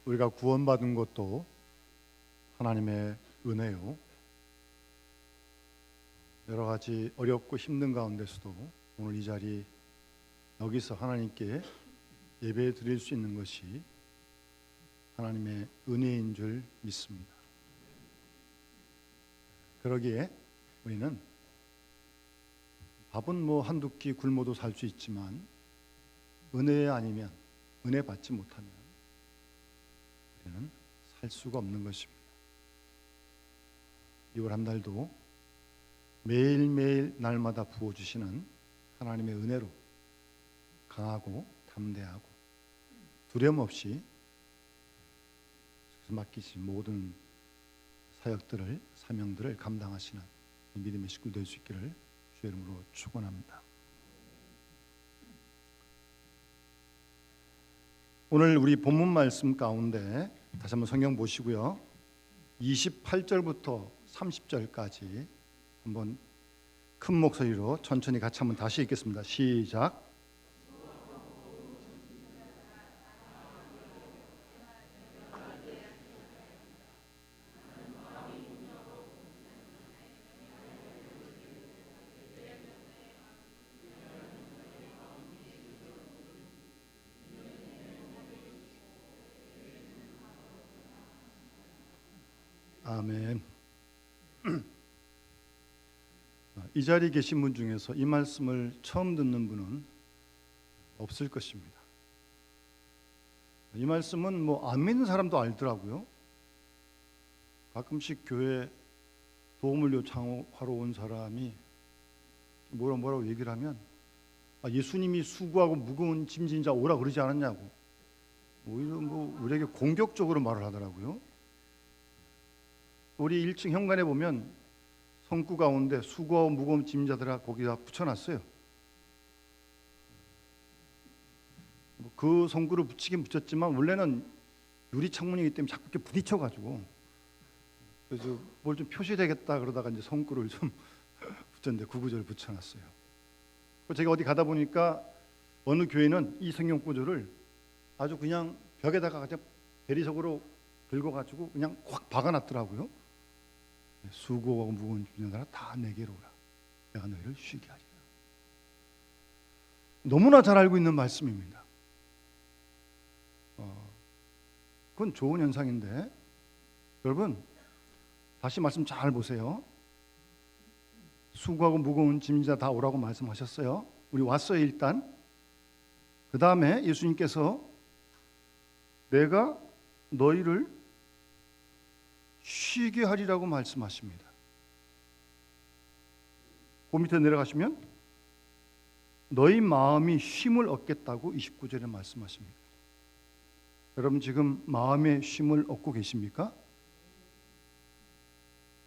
우리가 구원받은 것도 하나님의 은혜요. 여러 가지 어렵고 힘든 가운데서도 오늘 이 자리 여기서 하나님께 예배 드릴 수 있는 것이 하나님의 은혜인 줄 믿습니다. 그러기에 우리는 밥은 뭐 한두 끼 굶어도 살 수 있지만 은혜 아니면, 은혜 받지 못하면 우리는 살 수가 없는 것입니다. 6월 한 달도 매일매일 날마다 부어주시는 하나님의 은혜로 강하고 담대하고 두려움 없이 맡기신 모든 사역들을, 사명들을 감당하시는 믿음의 식구 될 수 있기를 주의 이름으로 축원합니다. 오늘 우리 본문 말씀 가운데 다시 한번 성경 보시고요, 28절부터 30절까지 한번 큰 목소리로 천천히 같이 한번 다시 읽겠습니다. 시작. 아멘. 이 자리에 계신 분 중에서 이 말씀을 처음 듣는 분은 없을 것입니다. 이 말씀은 뭐 안 믿는 사람도 알더라고요. 가끔씩 교회 도움을 요청하러 온 사람이 뭐라고 얘기를 하면 예수님이 수고하고 무거운 짐진 자 오라 그러지 않았냐고, 오히려 우리에게 공격적으로 말을 하더라고요. 우리 1층 현관에 보면 성구 가운데 수고하고 무거운 짐진 자들아 거기다 붙여놨어요. 그 성구를 붙이긴 붙였지만 원래는 유리 창문이기 때문에 자꾸 이렇게 부딪혀가지고, 그래서 뭘 좀 표시되겠다 그러다가 이제 성구를 좀 붙였는데 구구절을 붙여놨어요. 제가 어디 가다 보니까 어느 교회는 이 성경 구절을 아주 그냥 벽에다가 그냥 대리석으로 긁어가지고 그냥 확 박아놨더라고요. 수고하고 무거운 짐진 자들아 다 내게로 오라, 내가 너희를 쉬게 하리라. 너무나 잘 알고 있는 말씀입니다. 그건 좋은 현상인데, 여러분 다시 말씀 잘 보세요. 수고하고 무거운 짐진 자 다 오라고 말씀하셨어요. 우리 왔어요 일단. 그 다음에 예수님께서 내가 너희를 쉬게 하리라고 말씀하십니다. 그 밑에 내려가시면 너희 마음이 쉼을 얻겠다고 29절에 말씀하십니다. 여러분 지금 마음의 쉼을 얻고 계십니까?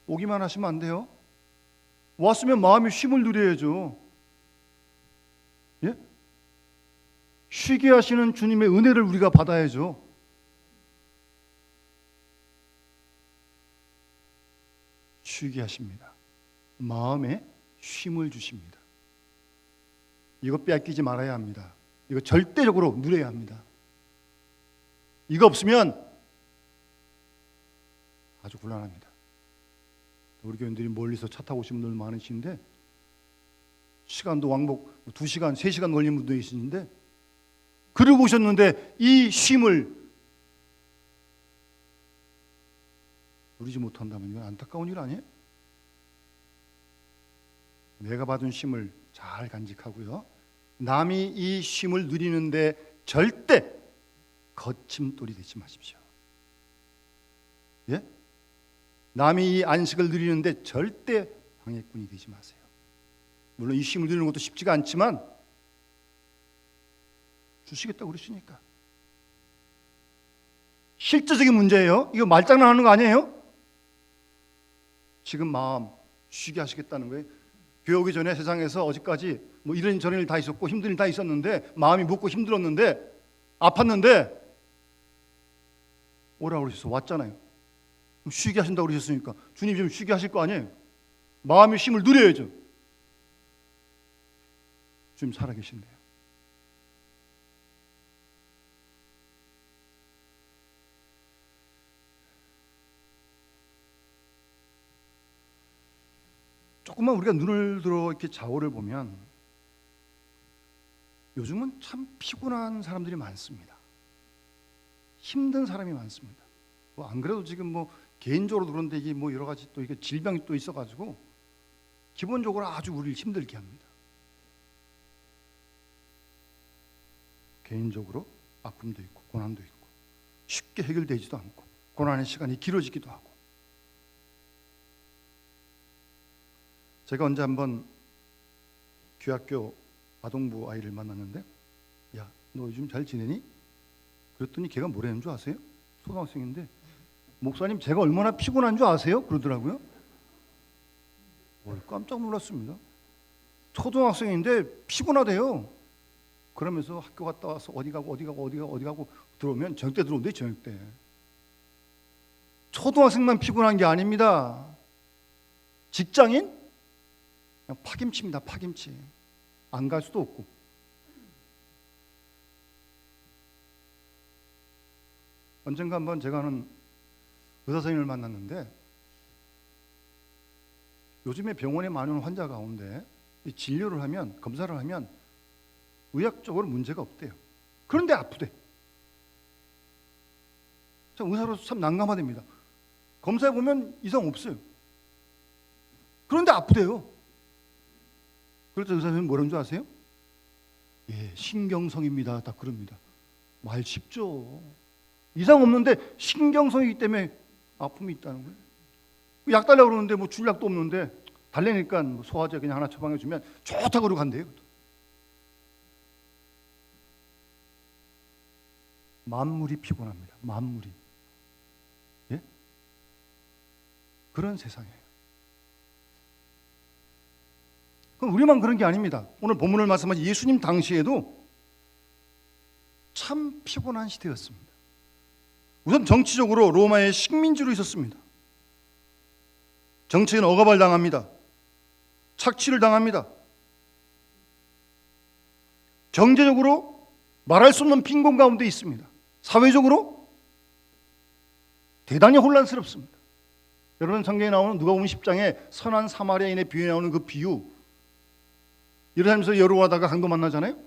오기만 하시면 안 돼요. 왔으면 마음의 쉼을 누려야죠. 예? 쉬게 하시는 주님의 은혜를 우리가 받아야죠. 쉬게 하십니다. 마음에 쉼을 주십니다. 이거 빼앗기지 말아야 합니다. 이거 절대적으로 누려야 합니다. 이거 없으면 아주 곤란합니다. 우리 교인들이 멀리서 차 타고 오신 분들 많으신데 시간도 왕복 2시간, 3시간 걸린 분도 계시는데, 그러고 오셨는데 이 쉼을 누리지 못한다면 이건 안타까운 일 아니에요? 내가 받은 쉼을 잘 간직하고요, 남이 이 쉼을 누리는데 절대 거침돌이 되지 마십시오. 예? 남이 이 안식을 누리는데 절대 방해꾼이 되지 마세요. 물론 이 쉼을 누리는 것도 쉽지가 않지만 주시겠다고 그러시니까. 실제적인 문제예요. 이거 말장난하는 거 아니에요? 지금 마음 쉬게 하시겠다는 거예요. 교회 오기 전에 세상에서 어제까지 뭐 이런 저런 일 다 있었고 힘든 일 다 있었는데, 마음이 묻고 힘들었는데, 아팠는데 오라고 그러셔서 왔잖아요. 그럼 쉬게 하신다고 그러셨으니까 주님 좀 쉬게 하실 거 아니에요. 마음의 쉼을 누려야죠. 주님 살아계신대요. 조금만 우리가 눈을 들어 이렇게 좌우를 보면 요즘은 참 피곤한 사람들이 많습니다. 힘든 사람이 많습니다. 뭐 안 그래도 지금 뭐 개인적으로 그런데 이게 뭐 여러 가지 또 이게 질병이 또 있어가지고 기본적으로 아주 우리를 힘들게 합니다. 개인적으로 아픔도 있고 고난도 있고 쉽게 해결되지도 않고 고난의 시간이 길어지기도 하고. 제가 언제 한번 귀학교 아동부 아이를 만났는데, 야, 너 요즘 잘 지내니? 그랬더니 걔가 뭐라는 줄 아세요? 초등학생인데, 목사님 제가 얼마나 피곤한 줄 아세요? 그러더라고요. 깜짝 놀랐습니다. 초등학생인데 피곤하대요. 그러면서 학교 갔다 와서 어디 가고 들어오면 저녁 때 들어온대. 저녁 때. 초등학생만 피곤한 게 아닙니다. 직장인? 그냥 파김치입니다. 파김치. 안 갈 수도 없고. 언젠가 한번 제가 아는 의사 선생님을 만났는데, 요즘에 병원에 많은 환자 가운데 진료를 하면, 검사를 하면 의학적으로 문제가 없대요. 그런데 아프대. 참 의사로서 참 난감하답니다. 검사해 보면 이상 없어요. 그런데 아프대요. 그래서 의사 선생님 뭐라는 줄 아세요? 예, 신경성입니다. 딱 그럽니다. 말 쉽죠. 이상 없는데 신경성이기 때문에 아픔이 있다는 거예요. 약 달라고 그러는데 뭐 줄 약도 없는데 달래니까 뭐 소화제 그냥 하나 처방해 주면 좋다고 그러고 간대요. 만물이 피곤합니다. 만물이. 예? 그런 세상이에요. 그럼 우리만 그런 게 아닙니다. 오늘 본문을 말씀하신 예수님 당시에도 참 피곤한 시대였습니다. 우선 정치적으로 로마의 식민지로 있었습니다. 정치인 억압을 당합니다. 착취를 당합니다. 경제적으로 말할 수 없는 빈곤 가운데 있습니다. 사회적으로 대단히 혼란스럽습니다. 여러분 성경에 나오는 누가복음 10장에 선한 사마리아인의 비유에 나오는 그 비유, 이러면서 여로하다가 강도 만나잖아요.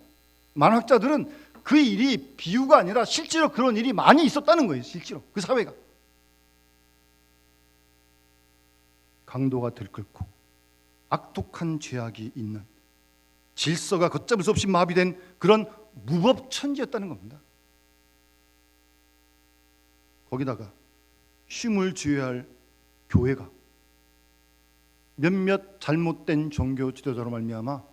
많은 학자들은 그 일이 비유가 아니라 실제로 그런 일이 많이 있었다는 거예요. 실제로 그 사회가 강도가 들끓고 악독한 죄악이 있는, 질서가 걷잡을 수 없이 마비된 그런 무법천지였다는 겁니다. 거기다가 쉼을 지어야 할 교회가 몇몇 잘못된 종교 지도자로 말미암아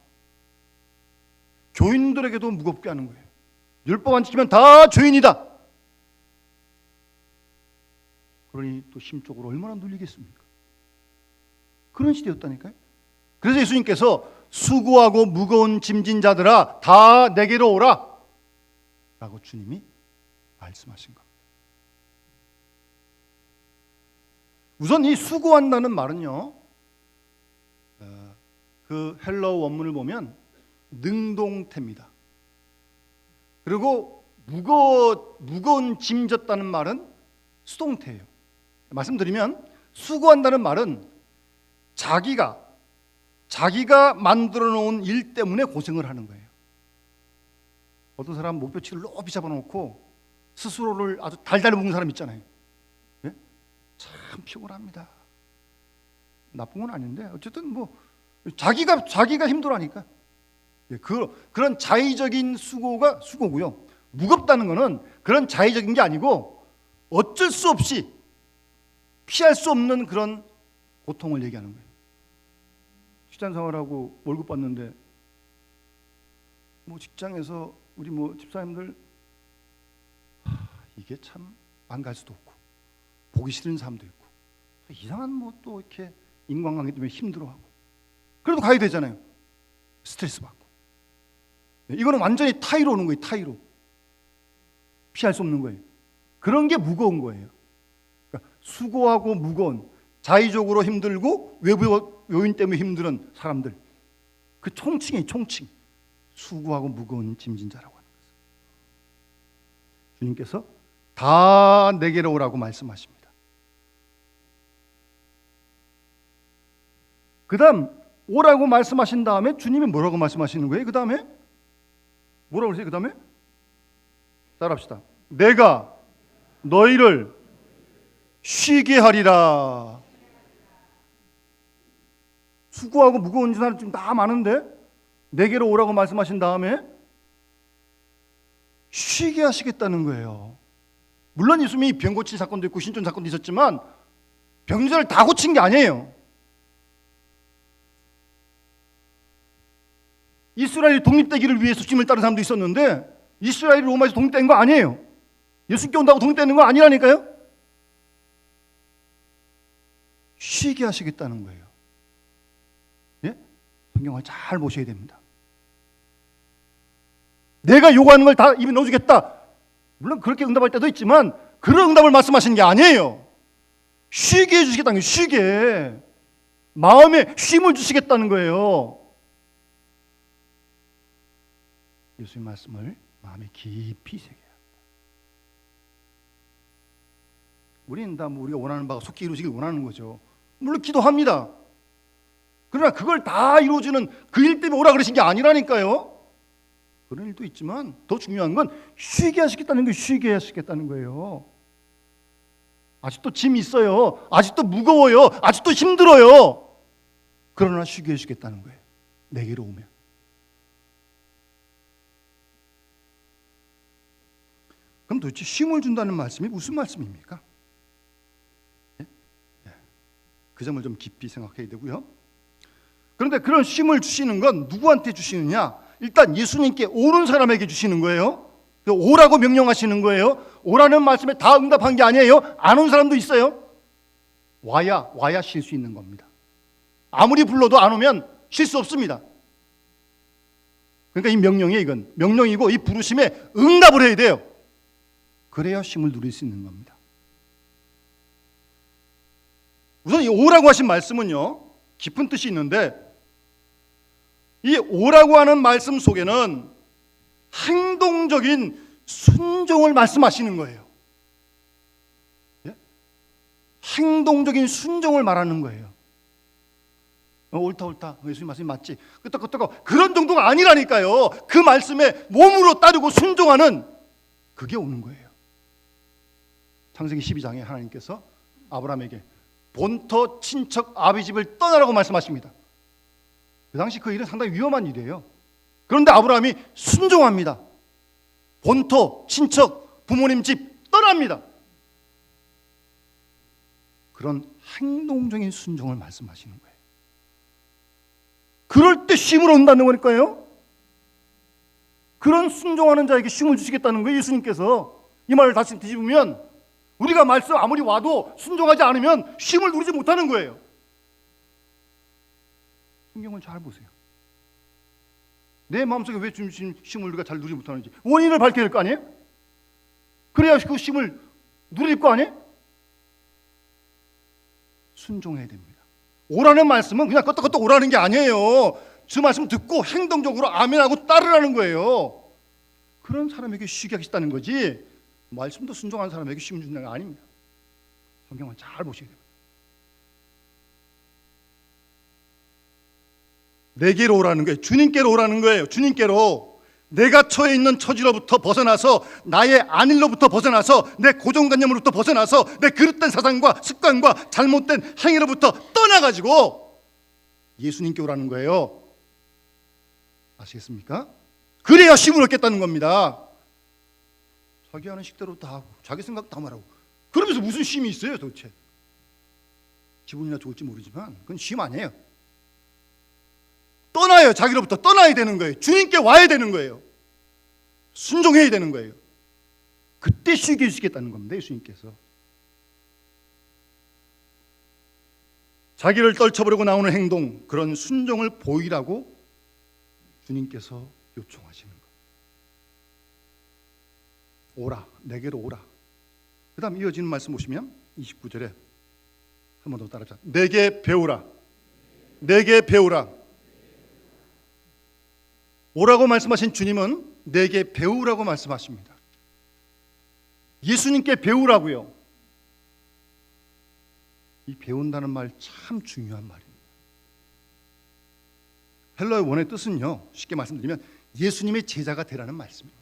교인들에게도 무겁게 하는 거예요. 율법 안 지키면 다 죄인이다. 그러니 또 심적으로 얼마나 눌리겠습니까? 그런 시대였다니까요. 그래서 예수님께서 수고하고 무거운 짐진 자들아 다 내게로 오라 라고 주님이 말씀하신 겁니다. 우선 이 수고한다는 말은요, 그 헬라어 원문을 보면 능동태입니다. 그리고 무거운 짐 졌다는 말은 수동태예요. 말씀드리면 수고한다는 말은 자기가 만들어 놓은 일 때문에 고생을 하는 거예요. 어떤 사람 목표치를 높이 잡아놓고 스스로를 아주 달달 먹는 사람 있잖아요. 예? 참 피곤합니다. 나쁜 건 아닌데 어쨌든 뭐 자기가 힘들어하니까. 예, 그런 자의적인 수고가 수고고요. 무겁다는 거는 그런 자의적인 게 아니고 어쩔 수 없이 피할 수 없는 그런 고통을 얘기하는 거예요. 직장 생활하고 월급 받는데 뭐 직장에서 우리 뭐 집사님들 이게 참 안 갈 수도 없고 보기 싫은 사람도 있고 이상한 뭐 또 이렇게 인간관계 때문에 힘들어하고 그래도 가야 되잖아요. 스트레스 받고. 이거는 완전히 타의로 오는 거예요. 타의로. 피할 수 없는 거예요. 그런 게 무거운 거예요. 그러니까 수고하고 무거운, 자의적으로 힘들고 외부 요인 때문에 힘든 사람들, 그 총칭이에요. 총칭. 수고하고 무거운 짐진 자라고 하는 것을 주님께서 다 내게로 오라고 말씀하십니다. 그 다음 오라고 말씀하신 다음에 주님이 뭐라고 말씀하시는 거예요? 그 다음에 뭐라고 그러세요? 그 다음에 따라합시다. 내가 너희를 쉬게 하리라. 수고하고 무거운 사람 지금 다 많은데 내게로 오라고 말씀하신 다음에 쉬게 하시겠다는 거예요. 물론 예수님이 병 고친 사건도 있고 신전 사건도 있었지만 병자를 다 고친 게 아니에요. 이스라엘이 독립되기를 위해서 주님을 따른 사람도 있었는데 이스라엘이 로마에서 독립된 거 아니에요. 예수님께 온다고 독립되는 거 아니라니까요. 쉬게 하시겠다는 거예요. 예? 성경을 잘 보셔야 됩니다. 내가 요구하는 걸 다 입에 넣어주겠다. 물론 그렇게 응답할 때도 있지만 그런 응답을 말씀하시는 게 아니에요. 쉬게 해주시겠다는 거예요. 쉬게. 마음에 쉼을 주시겠다는 거예요. 예수님 말씀을 마음에 깊이 새겨야 합니다. 우리는 다 우리가 원하는 바가 속히 이루어지길 원하는 거죠. 물론 기도합니다. 그러나 그걸 다 이루어주는 그 일 때문에 오라 그러신 게 아니라니까요. 그런 일도 있지만 더 중요한 건 쉬게 하시겠다는 거예요. 쉬게 하시겠다는 거예요. 아직도 짐이 있어요. 아직도 무거워요. 아직도 힘들어요. 그러나 쉬게 해주겠다는 거예요. 내게로 오면. 그럼 도대체 쉼을 준다는 말씀이 무슨 말씀입니까? 그 점을 좀 깊이 생각해야 되고요. 그런데 그런 쉼을 주시는 건 누구한테 주시느냐? 일단 예수님께 오는 사람에게 주시는 거예요. 오라고 명령하시는 거예요. 오라는 말씀에 다 응답한 게 아니에요. 안 온 사람도 있어요. 와야 쉴 수 있는 겁니다. 아무리 불러도 안 오면 쉴 수 없습니다. 그러니까 이 명령이에요. 이건 명령이고 이 부르심에 응답을 해야 돼요. 그래야 쉼을 누릴 수 있는 겁니다. 우선 이 오라고 하신 말씀은요, 깊은 뜻이 있는데 이 오라고 하는 말씀 속에는 행동적인 순종을 말씀하시는 거예요. 예? 행동적인 순종을 말하는 거예요. 옳다 예수님 말씀이 맞지 끄떡끄떡 그런 정도가 아니라니까요. 그 말씀에 몸으로 따르고 순종하는 그게 오는 거예요. 창세기 12장에 하나님께서 아브라함에게 본토 친척 아비 집을 떠나라고 말씀하십니다. 그 당시 그 일은 상당히 위험한 일이에요. 그런데 아브라함이 순종합니다. 본토 친척 부모님 집 떠납니다. 그런 행동적인 순종을 말씀하시는 거예요. 그럴 때 쉼을 온다는 거니까요. 그런 순종하는 자에게 쉼을 주시겠다는 거예요. 예수님께서 이 말을 다시 뒤집으면 우리가 말씀 아무리 와도 순종하지 않으면 쉼을 누리지 못하는 거예요. 성경을 잘 보세요. 내 마음속에 왜 주신 쉼을 우리가 잘 누리지 못하는지 원인을 밝혀야 될 거 아니에요? 그래야 그 쉼을 누릴 거 아니에요? 순종해야 됩니다. 오라는 말씀은 그냥 끄떡끄떡 오라는 게 아니에요. 그 말씀 듣고 행동적으로 아멘하고 따르라는 거예요. 그런 사람에게 쉬게 하겠다는 거지 말씀도 순종하는 사람에게 쉼을 준다는 게 아닙니다. 성경을 잘 보셔야 됩니다. 내게로 오라는 거예요. 주님께로 오라는 거예요. 주님께로. 내가 처해 있는 처지로부터 벗어나서 나의 안일로부터 벗어나서 내 고정관념으로부터 벗어나서 내 그릇된 사상과 습관과 잘못된 행위로부터 떠나가지고 예수님께 오라는 거예요. 아시겠습니까? 그래야 쉼을 얻겠다는 겁니다. 자기 하는 식대로 다 하고 자기 생각 다 말하고 그러면서 무슨 쉼이 있어요 도대체? 기분이나 좋을지 모르지만 그건 쉼 아니에요. 떠나요. 자기로부터 떠나야 되는 거예요. 주님께 와야 되는 거예요. 순종해야 되는 거예요. 그때 쉬게 해주시겠다는 겁니다. 예수님께서. 자기를 떨쳐버리고 나오는 행동, 그런 순종을 보이라고 주님께서 요청하시는 거예요. 오라, 내게로 오라. 그 다음 이어지는 말씀 보시면 29절에 한 번 더 따라합시다. 내게 배우라. 내게 배우라. 오라고 말씀하신 주님은 내게 배우라고 말씀하십니다. 예수님께 배우라고요. 이 배운다는 말 참 중요한 말입니다. 헬라의 원의 뜻은요, 쉽게 말씀드리면 예수님의 제자가 되라는 말씀입니다.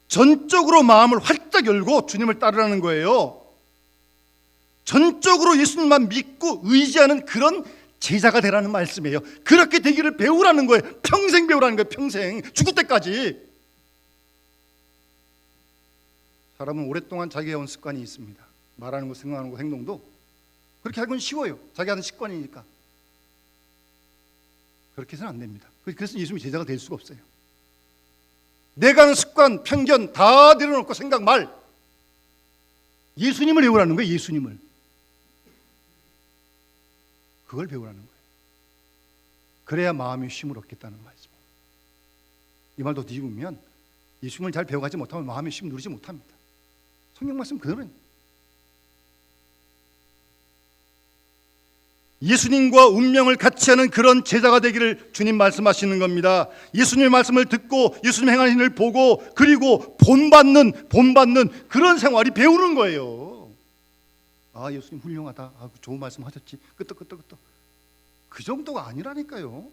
전적으로 마음을 활짝 열고 주님을 따르라는 거예요. 전적으로 예수님만 믿고 의지하는 그런 제자가 되라는 말씀이에요. 그렇게 되기를 배우라는 거예요. 평생 배우라는 거예요. 평생, 죽을 때까지. 사람은 오랫동안 자기가 해온 습관이 있습니다. 말하는 거, 생각하는 거, 행동도 그렇게 하기는 쉬워요. 자기 하는 습관이니까. 그렇게 해서는 안 됩니다. 그래서 예수님이 제자가 될 수가 없어요. 내가 하는 습관, 편견 다 내려놓고 생각, 말, 예수님을 배우라는 거예요. 예수님을. 그걸 배우라는 거예요. 그래야 마음의 쉼을 얻겠다는 말씀이에요. 이 말도 뒤집으면 예수님을 잘 배워가지 못하면 마음의 쉼을 누리지 못합니다. 성경 말씀 그대로는 예수님과 운명을 같이 하는 그런 제자가 되기를 주님 말씀하시는 겁니다. 예수님의 말씀을 듣고 예수님 행하는 일을 보고 그리고 본받는 그런 생활이 배우는 거예요. 아, 예수님 훌륭하다. 아, 좋은 말씀 하셨지. 끄떡끄떡끄떡. 그 정도가 아니라니까요.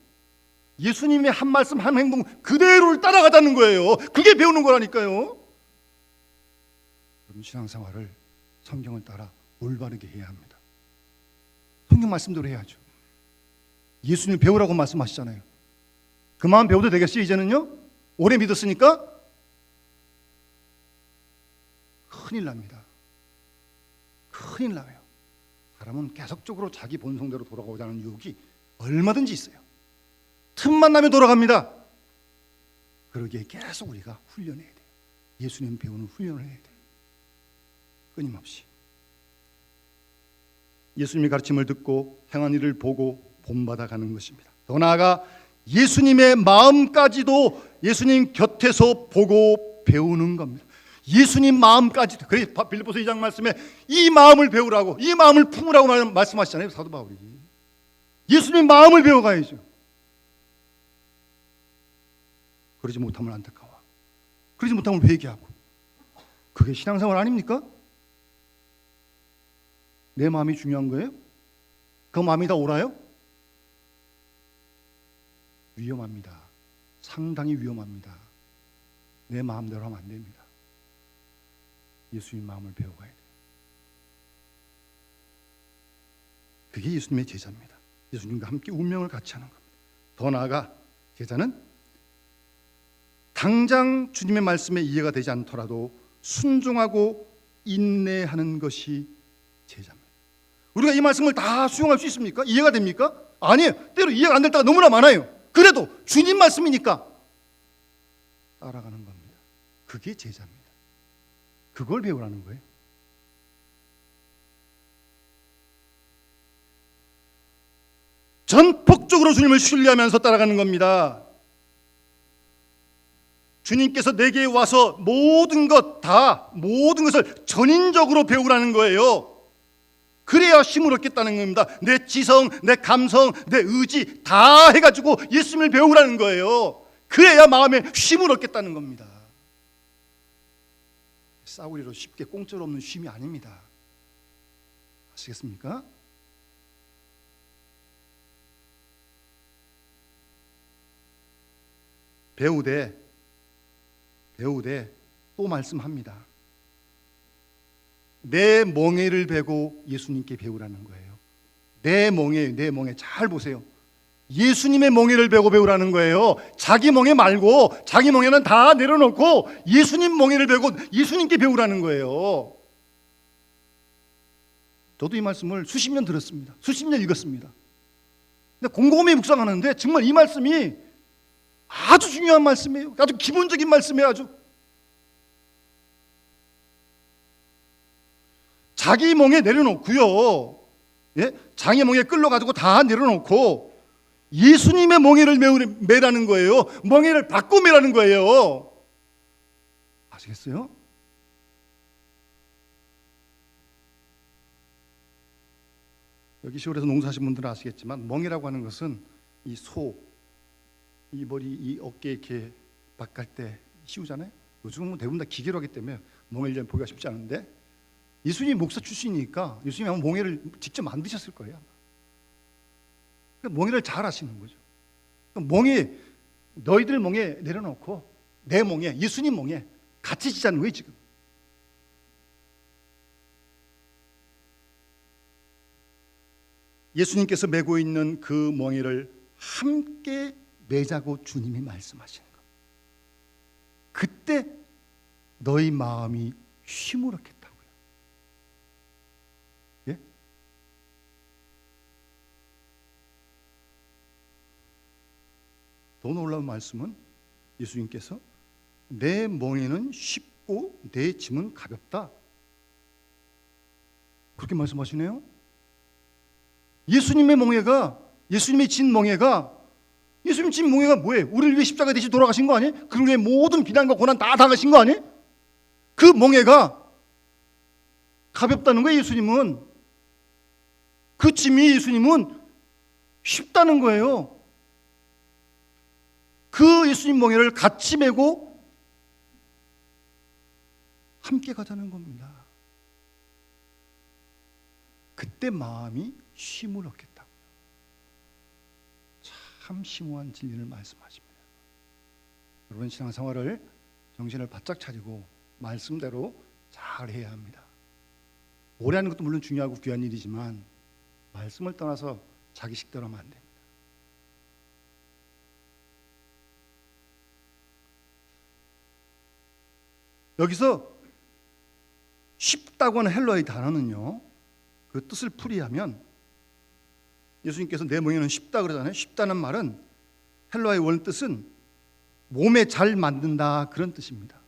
예수님의 한 말씀 한 행동 그대로를 따라가자는 거예요. 그게 배우는 거라니까요. 여러분, 신앙생활을 성경을 따라 올바르게 해야 합니다. 성경 말씀대로 해야죠. 예수님 배우라고 말씀하시잖아요. 그 마음 배워도 되겠어요? 이제는요? 오래 믿었으니까? 큰일 납니다. 큰일 나요. 사람은 계속적으로 자기 본성대로 돌아가고자 하는 유혹이 얼마든지 있어요. 틈만 나면 돌아갑니다. 그러기에 계속 우리가 훈련해야 돼요. 예수님 배우는 훈련을 해야 돼요. 끊임없이. 예수님의 가르침을 듣고 행한 일을 보고 본받아가는 것입니다. 더 나아가 예수님의 마음까지도 예수님 곁에서 보고 배우는 겁니다. 예수님 마음까지도. 그래서 빌립보서 2장 말씀에 이 마음을 배우라고, 이 마음을 품으라고 말씀하시잖아요, 사도 바울이. 예수님 마음을 배워가야죠. 그러지 못하면 안타까워. 그러지 못하면 회개하고. 그게 신앙생활 아닙니까? 내 마음이 중요한 거예요? 그 마음이 다 옳아요? 위험합니다. 상당히 위험합니다. 내 마음대로 하면 안 됩니다. 예수님 마음을 배워가야 돼요. 그게 예수님의 제자입니다. 예수님과 함께 운명을 같이 하는 겁니다. 더 나아가 제자는 당장 주님의 말씀에 이해가 되지 않더라도 순종하고 인내하는 것이 제자입니다. 우리가 이 말씀을 다 수용할 수 있습니까? 이해가 됩니까? 아니에요. 때로 이해가 안 될 때가 너무나 많아요. 그래도 주님 말씀이니까 따라가는 겁니다. 그게 제자입니다. 그걸 배우라는 거예요. 전폭적으로 주님을 신뢰하면서 따라가는 겁니다. 주님께서 내게 와서 모든 것을 전인적으로 배우라는 거예요. 그래야 힘을 얻겠다는 겁니다. 내 지성, 내 감성, 내 의지 다 해가지고 예수님을 배우라는 거예요. 그래야 마음에 쉼을 얻겠다는 겁니다. 싸우리로 쉽게 공짜로 없는 쉼이 아닙니다. 아시겠습니까? 배우되 또 말씀합니다. 내 멍에를 베고 예수님께 배우라는 거예요. 내 멍에 잘 보세요. 예수님의 멍에를 베고 배우라는 거예요. 자기 멍에 말고, 자기 멍에는 다 내려놓고 예수님 멍에를 베고 예수님께 배우라는 거예요. 저도 이 말씀을 수십 년 들었습니다. 수십 년 읽었습니다. 근데 곰곰이 묵상하는데 정말 이 말씀이 아주 중요한 말씀이에요. 아주 기본적인 말씀이에요. 아주 자기 멍에 내려놓고요. 예? 자기 멍에 끌려가지고 다 내려놓고 예수님의 멍에를 매라는 거예요. 멍에를 받고 매라는 거예요. 아시겠어요? 여기 시골에서 농사하신 분들은 아시겠지만 멍에라고 하는 것은 이 소, 이 머리, 이 어깨 이렇게 바깥 때 씌우잖아요. 요즘은 대부분 다 기계로 하기 때문에 멍에를 보기가 쉽지 않은데 예수님이 목사 출신이니까 예수님이 아마 몽해를 직접 만드셨을 거예요. 그러니까 몽해를 잘 아시는 거죠. 몽해, 너희들 몽해 내려놓고 내 몽해, 예수님 몽해 같이 지자는 거예요 지금. 예수님께서 메고 있는 그 몽해를 함께 매자고 주님이 말씀하시는 것. 그때 너희 마음이 쉬무렇겠다고요. 예? 더 놀라운 말씀은 예수님께서 내 몽에는 쉽고 내 짐은 가볍다. 그렇게 말씀하시네요. 예수님의 몽해가, 예수님의 진 몽해가, 예수님 진 몽해가 뭐예요? 우리를 위해 십자가 대신 돌아가신 거 아니에요? 그를 위해 모든 비난과 고난 다 당하신 거 아니에요? 그 몽해가 가볍다는 거예요. 예수님은 그 짐이 예수님은 쉽다는 거예요. 그 예수님 몽해를 같이 메고 함께 가자는 겁니다. 그때 마음이 쉼을 얻겠다고요. 참 심오한 진리를 말씀하십니다. 여러분 신앙생활을 정신을 바짝 차리고 말씀대로 잘 해야 합니다. 오래 하는 것도 물론 중요하고 귀한 일이지만 말씀을 떠나서 자기 식대로 하면 안 됩니다. 여기서 쉽다고 하는 헬라어의 단어는요, 그 뜻을 풀이하면 예수님께서 내 몽에는 쉽다 그러잖아요. 쉽다는 말은 헬라어의 원 뜻은 몸에 잘 맞는다 그런 뜻입니다.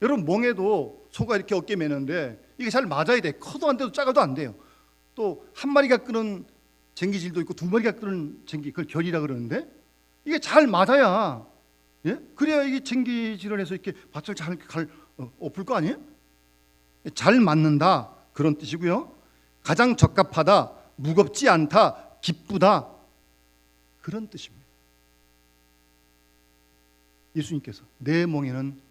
여러분 몽에도 소가 이렇게 어깨 매는데 이게 잘 맞아야 돼. 커도 안 돼도 작아도 안 돼요. 또 한 마리가 끄는 쟁기질도 있고 두 마리가 끄는 쟁기, 그걸 결이라 그러는데 이게 잘 맞아야, 예? 그래야 이게 쟁기질을 해서 이렇게 밭을 잘 엎을 거 아니에요? 잘 맞는다 그런 뜻이고요. 가장 적합하다, 무겁지 않다, 기쁘다 그런 뜻입니다. 예수님께서 내 몽에는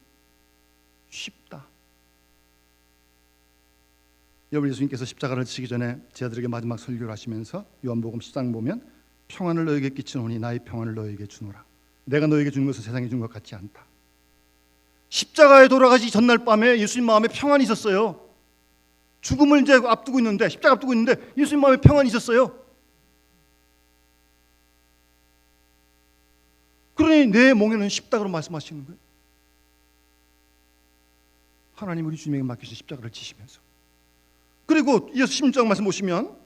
쉽다. 여러분 예수님께서 십자가를 지시기 전에 제자들에게 마지막 설교를 하시면서 요한복음 10장 보면 평안을 너에게 끼치노니 나의 평안을 너에게 주노라. 내가 너에게 준 것은 세상이 준 것 같지 않다. 십자가에 돌아가시 전날 밤에 예수님 마음에 평안이 있었어요. 죽음을 이제 앞두고 있는데, 십자가 앞두고 있는데 예수님 마음에 평안이 있었어요. 그러니 내 몽에는 쉽다고 말씀하시는 거예요. 하나님 우리 주님에게 맡기신 십자가를 지시면서. 그리고 이어서 16장 말씀 보시면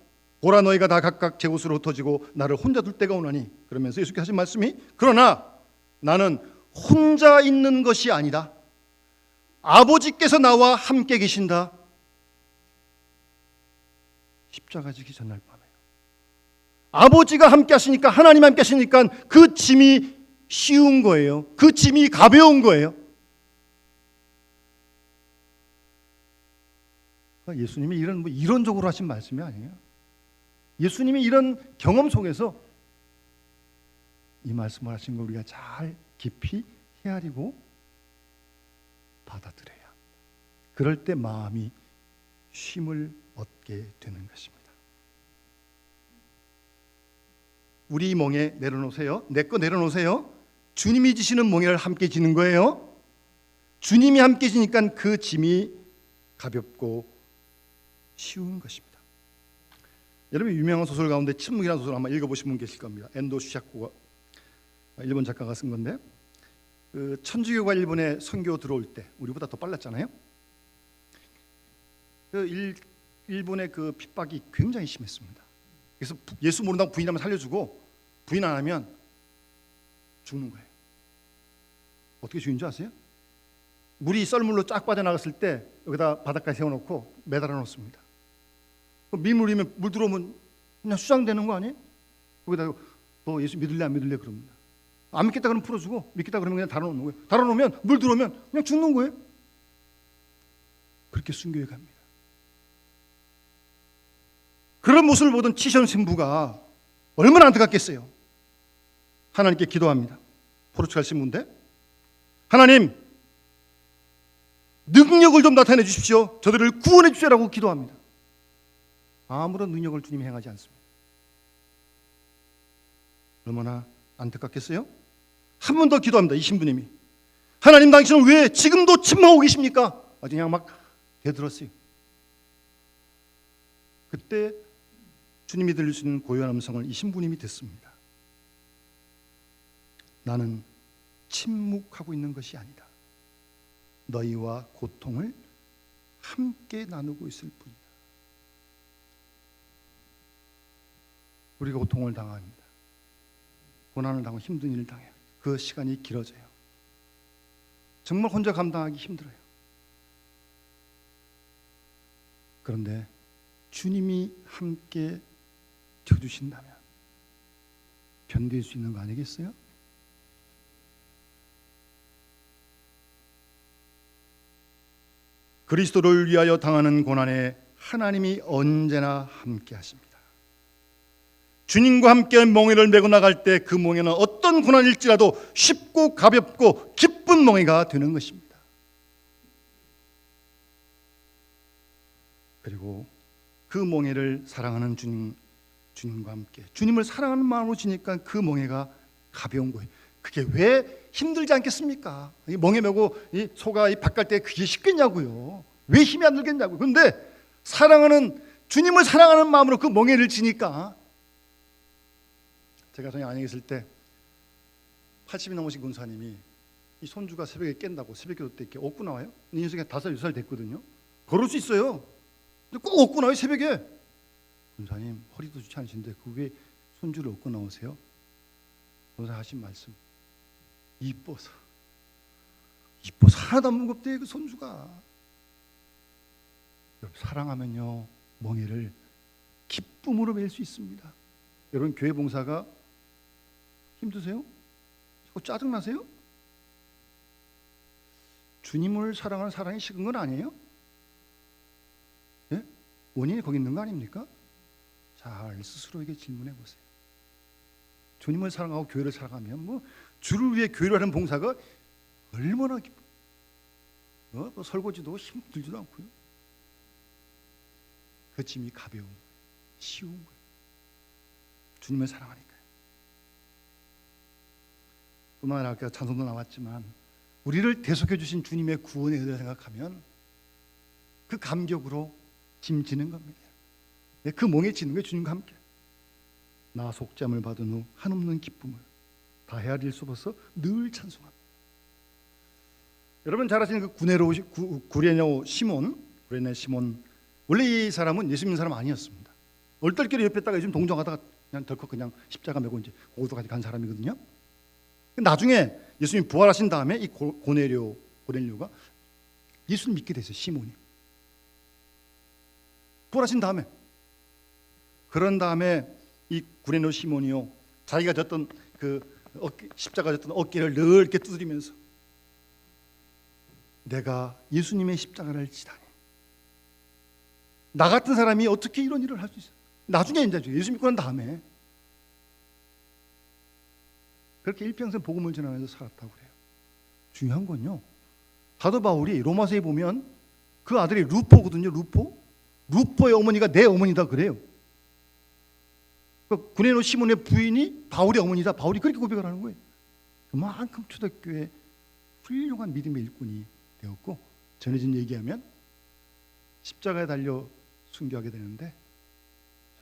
보라 너희가 다 각각 제 곳으로 흩어지고 나를 혼자 둘 때가 오나니, 그러면서 예수께서 하신 말씀이 그러나 나는 혼자 있는 것이 아니다. 아버지께서 나와 함께 계신다. 십자가 지기 전날 밤에 아버지가 함께 하시니까, 하나님 함께 하시니까 그 짐이 쉬운 거예요. 그 짐이 가벼운 거예요. 예수님이 이런 이론적으로 하신 말씀이 아니에요. 예수님이 이런 경험 속에서 이 말씀을 하신 걸 우리가 잘 깊이 헤아리고 받아들여야, 그럴 때 마음이 쉼을 얻게 되는 것입니다. 우리 몽에 내려놓으세요. 내 거 내려놓으세요. 주님이 지시는 몽에를 함께 지는 거예요. 주님이 함께 지니까 그 짐이 가볍고 쉬운 것입니다. 여러분 유명한 소설 가운데 침묵이라는 소설 아마 읽어보신 분 계실 겁니다. 엔도 슈샤코가 일본 작가가 쓴 건데, 그 천주교가 일본에 선교 들어올 때 우리보다 더 빨랐잖아요. 그 일본의 그 핍박이 굉장히 심했습니다. 그래서 예수 모른다고 부인하면 살려주고 부인 안 하면 죽는 거예요. 어떻게 죽인 줄 아세요? 물이 썰물로 쫙 빠져나갔을 때 여기다 바닷가에 세워놓고 매달아 놓습니다. 민물이면 물 들어오면 그냥 수장되는 거 아니에요? 거기다 너 예수 믿을래 안 믿을래 그럽니다. 안 믿겠다 그러면 풀어주고 믿겠다 그러면 그냥 달아놓는 거예요. 달아놓으면 물 들어오면 그냥 죽는 거예요. 그렇게 순교해 갑니다. 그런 모습을 보던 치션 신부가 얼마나 안타깝겠어요. 하나님께 기도합니다. 포르투갈 신부인데, 하나님 능력을 좀 나타내 주십시오. 저들을 구원해 주시라고 기도합니다. 아무런 능력을 주님이 행하지 않습니다. 얼마나 안타깝겠어요? 한 번 더 기도합니다. 이 신부님이, 하나님 당신은 왜 지금도 침묵하고 계십니까? 아주 그냥 막 대들었어요. 그때 주님이 들릴 수 있는 고요한 음성을 이 신부님이 듣습니다. 나는 침묵하고 있는 것이 아니다. 너희와 고통을 함께 나누고 있을 뿐이다. 우리가 고통을 당합니다. 고난을 당하고 힘든 일을 당해요. 그 시간이 길어져요. 정말 혼자 감당하기 힘들어요. 그런데 주님이 함께 쳐주신다면 견딜 수 있는 거 아니겠어요? 그리스도를 위하여 당하는 고난에 하나님이 언제나 함께 하십니다. 주님과 함께 멍에를 메고 나갈 때 그 멍에는 어떤 고난일지라도 쉽고 가볍고 기쁜 멍에가 되는 것입니다. 그리고 그 멍에를 사랑하는 주님과 함께 주님을 사랑하는 마음으로 지니까 그 멍에가 가벼운 거예요. 그게 왜 힘들지 않겠습니까? 이 멍에 메고 이 소가 이 밭 갈 때 그게 쉽겠냐고요. 왜 힘이 안 들겠냐고요. 그런데 주님을 사랑하는 마음으로 그 멍에를 지니까, 제가 전에 안양에 있을 때 80이 넘으신 군사님이 이 손주가 새벽에 깬다고 새벽기도 때 이렇게 얻고 나와요. 이 녀석이 5살, 6살 됐거든요. 걸을 수 있어요. 근데 꼭 얻고 나와요, 새벽에. 군사님 허리도 좋지 않으신데 그 왜 손주를 얻고 나오세요? 군사 하신 말씀, 이뻐서 하나도 안 무겁대. 그 손주가. 여러분, 사랑하면요 멍에를 기쁨으로 맬 수 있습니다. 여러분, 교회 봉사가 힘드세요? 자꾸 짜증나세요? 주님을 사랑하는 사랑이 식은 건 아니에요? 예? 원인이 거기 있는 거 아닙니까? 잘 스스로에게 질문해 보세요. 주님을 사랑하고 교회를 사랑하면 뭐 주를 위해 교회를 하는 봉사가 얼마나 뭐 설거지도 힘들지도 않고요. 그 짐이 가벼운 거예요. 쉬운 거예요. 주님을 사랑하니까요. 뿐만 아니라 아까 찬송도 나왔지만 우리를 대속해 주신 주님의 구원의 은혜를 생각하면 그 감격으로 짐 지는 겁니다. 그 멍에 지는 게 주님과 함께. 나 속죄함을 받은 후 한없는 기쁨을 다 헤아릴 수 없어서 늘 찬송합니다. 여러분 잘 아시는 그 구레네 시몬, 원래 이 사람은 예수 믿는 사람 아니었습니다. 얼떨결에 옆에 있다가 요즘 동정하다가 그냥 덜컥 그냥 십자가 메고 이제 오도까지 간 사람이거든요. 나중에 예수님 부활하신 다음에 이 고넬료가 예수를 믿게 됐어요. 시몬이 부활하신 다음에. 그런 다음에 이 구레네 시몬이요, 자기가 졌던 그 십자가 졌던 어깨를 늘 이렇게 두드리면서 내가 예수님의 십자가를 지다니, 나 같은 사람이 어떻게 이런 일을 할 수 있어? 나중에 이제 예수 믿고 난 다음에 그렇게 일평생 복음을 전하면서 살았다고 그래요. 중요한 건요, 사도 바울이 로마서에 보면 그 아들이 루포거든요. 루포의 어머니가 내 어머니다 그래요. 구레네 시몬의 부인이 바울의 어머니다. 바울이 그렇게 고백을 하는 거예요. 그만큼 초대교회 훌륭한 믿음의 일꾼이 되었고, 전해진 얘기하면 십자가에 달려 순교하게 되는데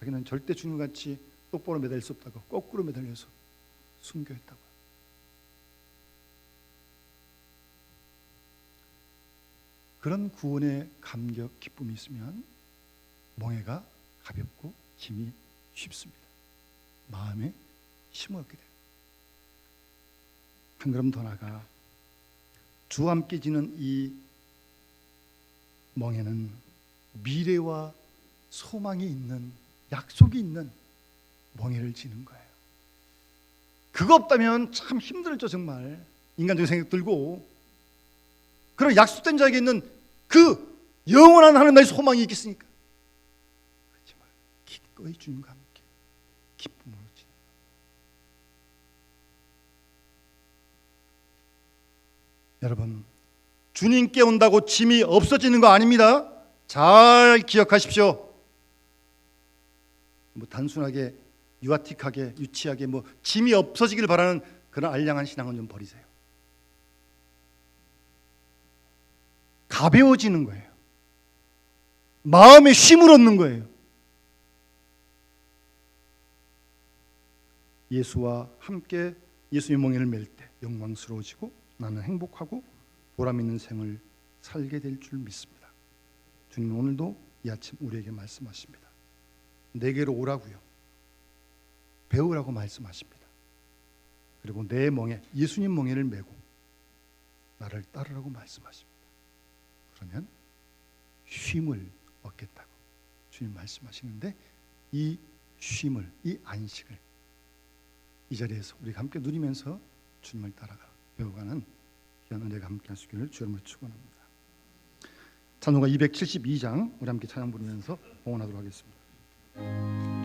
자기는 절대 주님같이 똑바로 매달릴 수 없다고 거꾸로 매달려서 순교했다고. 그런 구원의 감격, 기쁨이 있으면 멍에가 가볍고 힘이 쉽습니다. 마음에 힘을 얻게 돼요. 한 걸음 더 나가 주와 함께 지는 이 멍에는 미래와 소망이 있는, 약속이 있는 멍에를 지는 거예요. 그거 없다면 참 힘들죠. 정말 인간적인 생각 들고. 그런 약속된 자에게 있는 그 영원한 하나님의 소망이 있겠습니까? 그렇지만 기꺼이 주님과 함께 기쁨으로 지는 거예요. 여러분, 주님께 온다고 짐이 없어지는 거 아닙니다. 잘 기억하십시오. 뭐 단순하게 유아틱하게 유치하게 뭐 짐이 없어지길 바라는 그런 알량한 신앙은 좀 버리세요. 가벼워지는 거예요. 마음에 쉼을 얻는 거예요. 예수와 함께 예수의 멍에를 맬 때 영광스러워지고 나는 행복하고 보람 있는 생을 살게 될 줄 믿습니다. 주님 오늘도 이 아침 우리에게 말씀하십니다. 내게로 오라고요. 배우라고 말씀하십니다. 그리고 내 멍에 예수님 멍에를 메고 나를 따르라고 말씀하십니다. 그러면 쉼을 얻겠다고 주님 말씀하시는데 이 쉼을, 이 안식을 이 자리에서 우리가 함께 누리면서 주님을 따라가 배워가는 귀한 은혜가 함께 하시기를 주님을 축원합니다. 찬송가 272장 우리 함께 찬양 부르면서 봉헌하도록 하겠습니다.